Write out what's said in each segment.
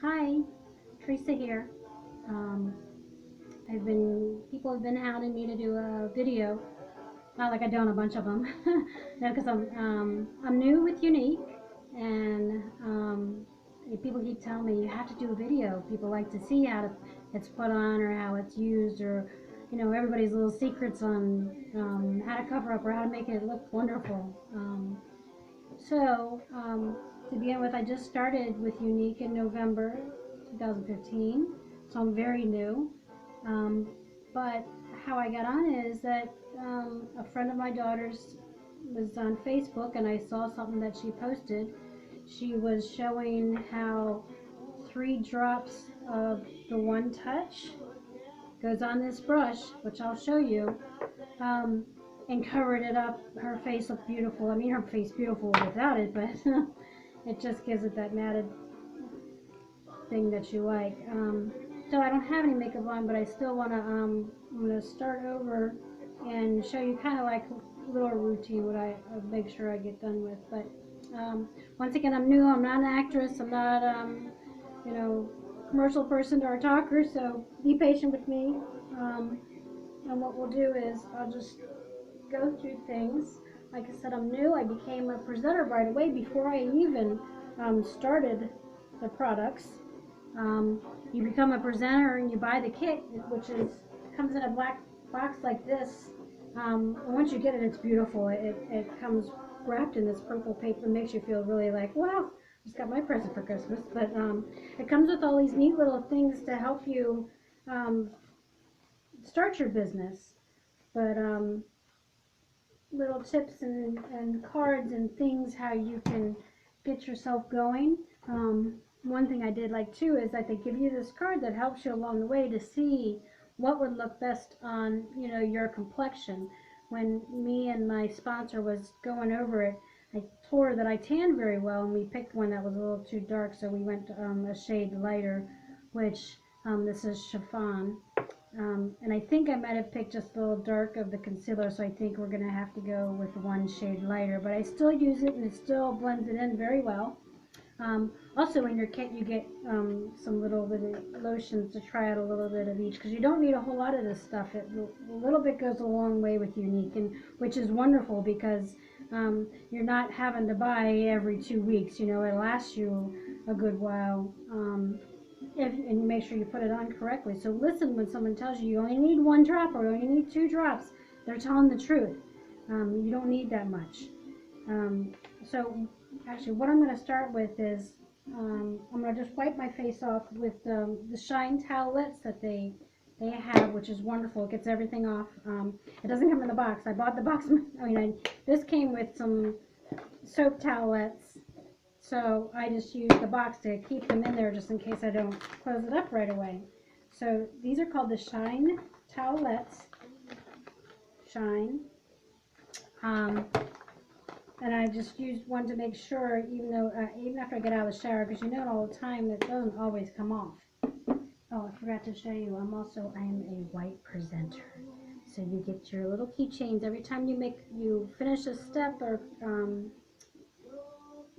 Hi, Teresa here. Um, people have been hounding me to do a video. Not like I've done a bunch of them. No, because I'm new with Younique, and people keep telling me you have to do a video. People like to see how it's put on or how it's used, or everybody's little secrets on how to cover up or how to make it look wonderful. So, to begin with, I just started with Younique in November 2015, so I'm very new. Um, but how I got on is that a friend of my daughter's was on Facebook, and I saw something that she posted. She was showing how 3 drops of the One Touch goes on this brush, which I'll show you, um, and covered it up. Her face looked beautiful. I mean, her face beautiful without it, but it just gives it that matted thing that you like. So I don't have any makeup on, but I still want to, I'm going to start over and show you kind of like a little routine, what I make sure I get done with. But once again, I'm new. I'm not an actress. I'm not, you know, commercial person or a talker, so be patient with me. And what we'll do is I'll just go through things. Like I said, I'm new. I became a presenter right away before I even started the products. Um, you become a presenter and you buy the kit, which comes in a black box like this. And once you get it, it's beautiful. It comes wrapped in this purple paper. It makes you feel really like, wow, I just got my present for Christmas. But it comes with all these neat little things to help you um, start your business. But little tips and cards and things how you can get yourself going. One thing I did like too is that they give you this card that helps you along the way to see what would look best on your complexion. When me and my sponsor was going over it, I told her that I tan very well, and we picked one that was a little too dark, so we went a shade lighter, which this is chiffon. And I think I might have picked just a little dark of the concealer, so I think we're going to have to go with one shade lighter. But I still use it, and it still blends it in very well. Also, in your kit, you get some little bit of lotions to try out a little bit of each, because you don't need a whole lot of this stuff. A little bit goes a long way with Younique, and which is wonderful because you're not having to buy every 2 weeks. It lasts you a good while. And you make sure you put it on correctly. So listen when someone tells you only need 1 drop or you only need 2 drops. They're telling the truth. You don't need that much. So actually, what I'm going to start with is I'm going to just wipe my face off with the Shine towelettes that they have, which is wonderful. It gets everything off. It doesn't come in the box. I bought the box. This came with some soap towelettes, so I just use the box to keep them in there just in case I don't close it up right away. So these are called the Shine towelettes. Shine. Um, and I just used one to make sure, even after I get out of the shower, because all the time it doesn't always come off. Oh, I forgot to show you. I am a white presenter. So you get your little keychains every time you finish a step, or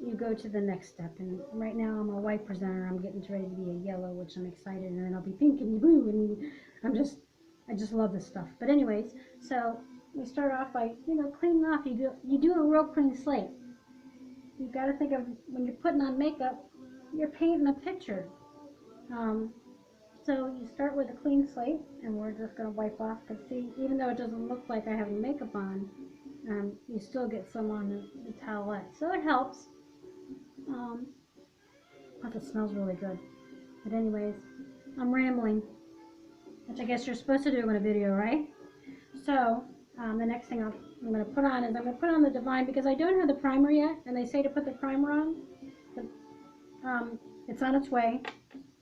you go to the next step. And right now I'm a white presenter. I'm getting ready to be a yellow, which I'm excited, and then I'll be pink and blue, and I just love this stuff. But anyways, so we start off by cleaning off. You do a real clean slate. You got to think of when you're putting on makeup, you're painting a picture. So you start with a clean slate, and we're just going to wipe off. But see, even though it doesn't look like I have makeup on, you still get some on the towelette, so it helps. Plus it smells really good. But anyways, I'm rambling, which I guess you're supposed to do in a video, right? So the next thing I'm going to put on is I'm going to put on the Divine, because I don't have the primer yet, and they say to put the primer on. But, it's on its way,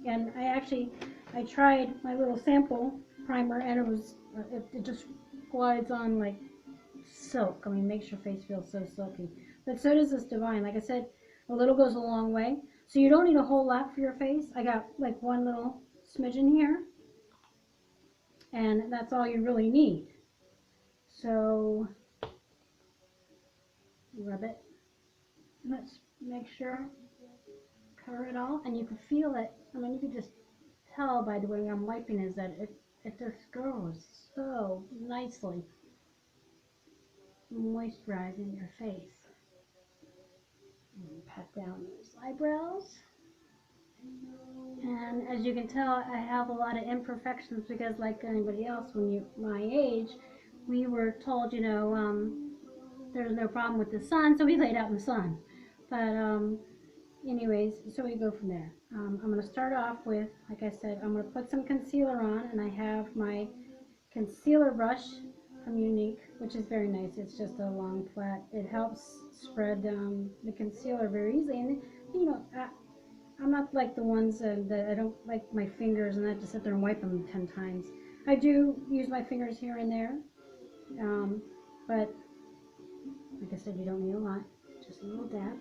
and I tried my little sample primer, and it just glides on like silk. I mean, makes your face feel so silky. But so does this Divine. Like I said, a little goes a long way. So you don't need a whole lot for your face. I got like one little smidgen here, and that's all you really need. So rub it. Let's make sure, cover it all, and you can feel it I mean, you can just tell by the way I'm wiping is that it just goes so nicely moisturizing your face. And pat down those eyebrows. And as you can tell, I have a lot of imperfections because, like anybody else, when you're my age, we were told, you know, there's no problem with the sun, so we laid out in the sun. But anyways, so we go from there. I'm going to start off with, like I said, I'm going to put some concealer on, and I have my concealer brush from Younique, which is very nice. It's just a long flat. It helps spread the concealer very easily. And you know, I'm not like the ones that I don't like my fingers and I have to sit there and wipe them 10 times. I do use my fingers here and there, but like I said, you don't need a lot. Just a little dab.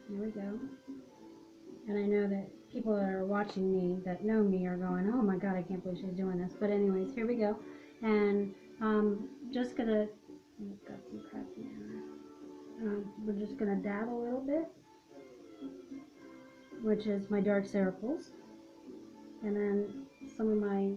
There we go. And I know that people that are watching me that know me are going, oh my god, I can't believe she's doing this. But anyways, here we go. And just gonna, got some crap in there. We're just gonna dab a little bit, which is my dark circles, and then some of my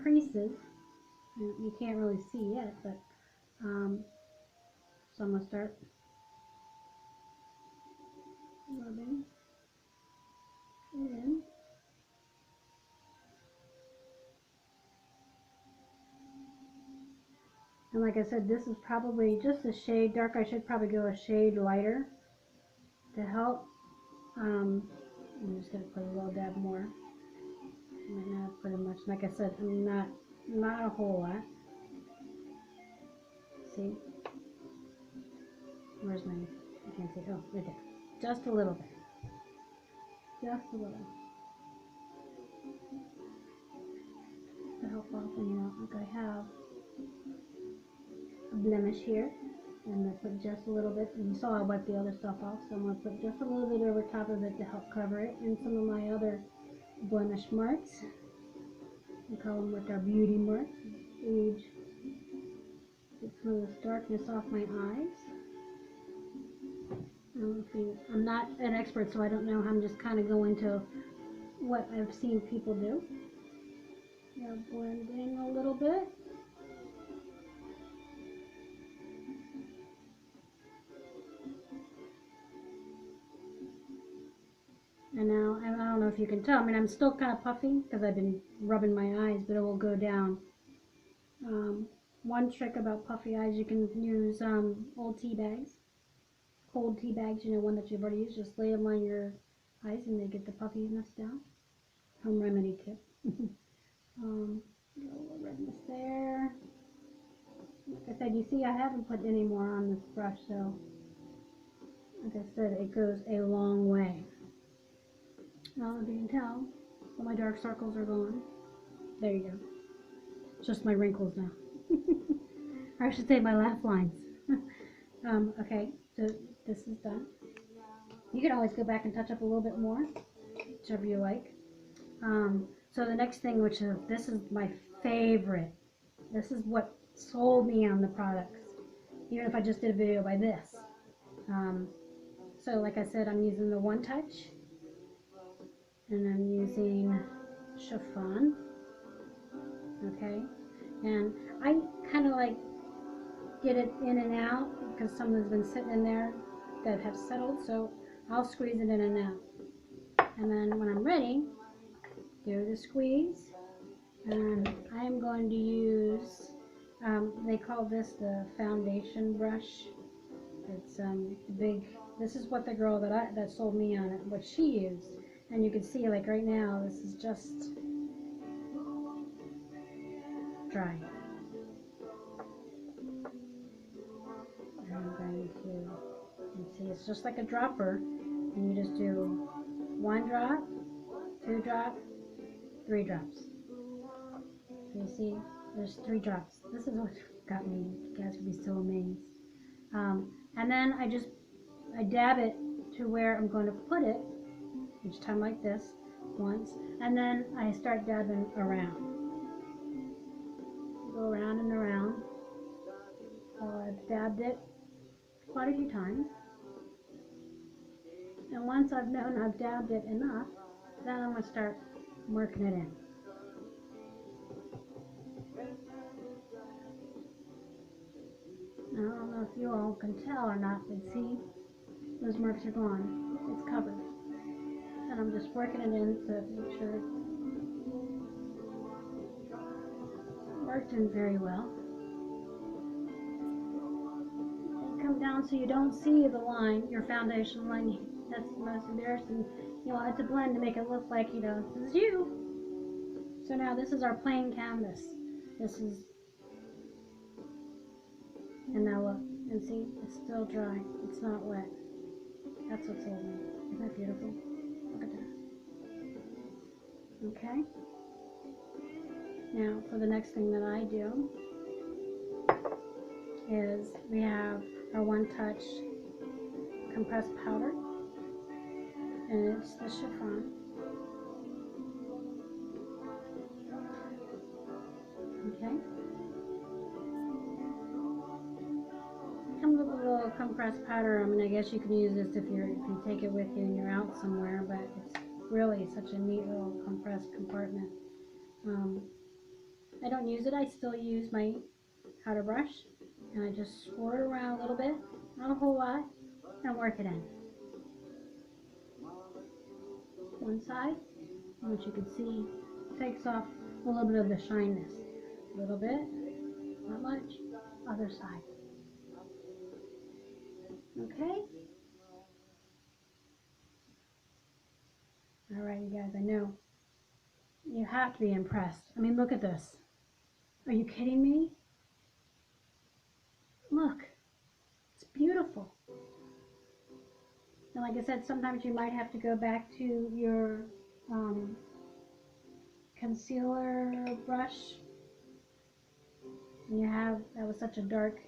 creases. You can't really see yet, but so I'm gonna start rubbing it in. And like I said, this is probably just a shade dark. I should probably go a shade lighter to help. I'm just gonna put a little dab more. I might not put as much. Like I said, I'm not a whole lot. See? Where's my? I can't see. Oh, right there. Just a little bit. Just a little. To help off, and you know, like I have a blemish here, and I put just a little bit. And you saw I wiped the other stuff off, so I'm gonna put just a little bit over top of it to help cover it, and some of my other blemish marks. We call them with our beauty marks. Age. Get some of this darkness off my eyes. I'm not an expert, so I don't know. I'm just kind of going to what I've seen people do. Blend in a little bit. And now, I don't know if you can tell, I mean, I'm still kind of puffy because I've been rubbing my eyes, but it will go down. One trick about puffy eyes, you can use old tea bags. Cold tea bags, you know, one that you've already used. Just lay them on your eyes and they get the puffiness down. Home remedy tip. A little redness there. Like I said, you see I haven't put any more on this brush, so like I said, it goes a long way. Now, if you can tell, all my dark circles are gone. There you go. It's just my wrinkles now. Or I should say my laugh lines. Okay, so this is done. You can always go back and touch up a little bit more, whichever you like. So the next thing, which is, this is my favorite. This is what sold me on the products, even if I just did a video by this. So like I said, I'm using the One Touch, and I'm using chiffon. Okay, and I kind of like get it in and out because some has been sitting in there that have settled, so I'll squeeze it in and out. And then when I'm ready, do the squeeze, and I'm going to use, they call this the foundation brush. It's big. This is what the girl that sold me on it, what she used, and you can see like right now, this is just dry. I'm going to, you see, it's just like a dropper, and you just do 1 drop, 2 drop, 3 drops. So you see, there's 3 drops. This is what got me. You guys would be so amazed. And then I dab it to where I'm going to put it each time like this once, and then I start dabbing around. Go around and around. So I've dabbed it quite a few times. And once I've known I've dabbed it enough, then I'm going to start working it in. I don't know if you all can tell or not, but see, those marks are gone. It's covered. And I'm just working it in to make sure it worked in very well. And come down so you don't see the line, your foundation line. That's the most embarrassing. You want it to blend to make it look like, you know, this is you. So now this is our plain canvas. This is, and now look, and see, it's still dry. It's not wet. That's what's holding. Isn't that beautiful? Look at that. Okay. Now for the next thing that I do is we have our One Touch compressed powder, and it's the chiffon. Okay. Comes with a little compressed powder. I mean, I guess you can use this if you take it with you and you're out somewhere, but it's really such a neat little compressed compartment. I don't use it. I still use my powder brush, and I just swirl it around a little bit, not a whole lot, and work it in. One side, which you can see takes off a little bit of the shyness. A little bit, not much. Other side. Okay? Alright, you guys, I know you have to be impressed. I mean, look at this. Are you kidding me? Look, it's beautiful. And like I said, sometimes you might have to go back to your concealer brush. And you have, that was such a dark,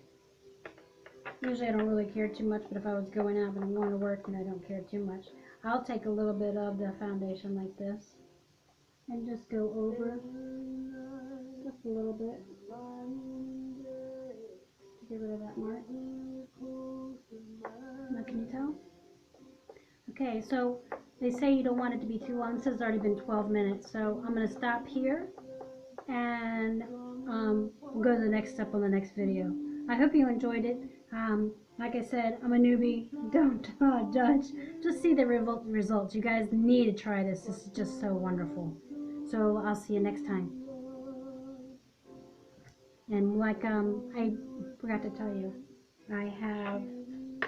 usually I don't really care too much, but if I was going out and I'm going to work and I don't care too much, I'll take a little bit of the foundation like this and just go over just a little bit to get rid of that mark. Now can you tell? Okay, so they say you don't want it to be too long. This has already been 12 minutes, so I'm going to stop here and we'll go to the next step on the next video. I hope you enjoyed it. Like I said, I'm a newbie. Don't judge. Just see the results. You guys need to try this. This is just so wonderful. So I'll see you next time. And like I forgot to tell you,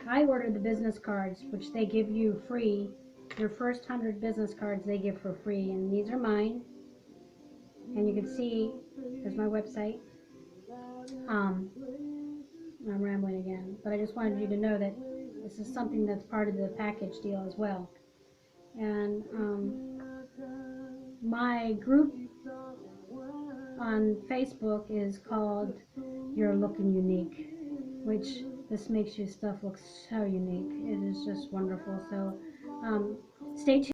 I ordered the business cards, which they give you free. Your first 100 business cards they give for free, and these are mine. And you can see, there's my website. I'm rambling again, but I just wanted you to know that this is something that's part of the package deal as well. And my group on Facebook is called You're Looking Unique, which this makes your stuff look so unique. It is just wonderful. So stay tuned.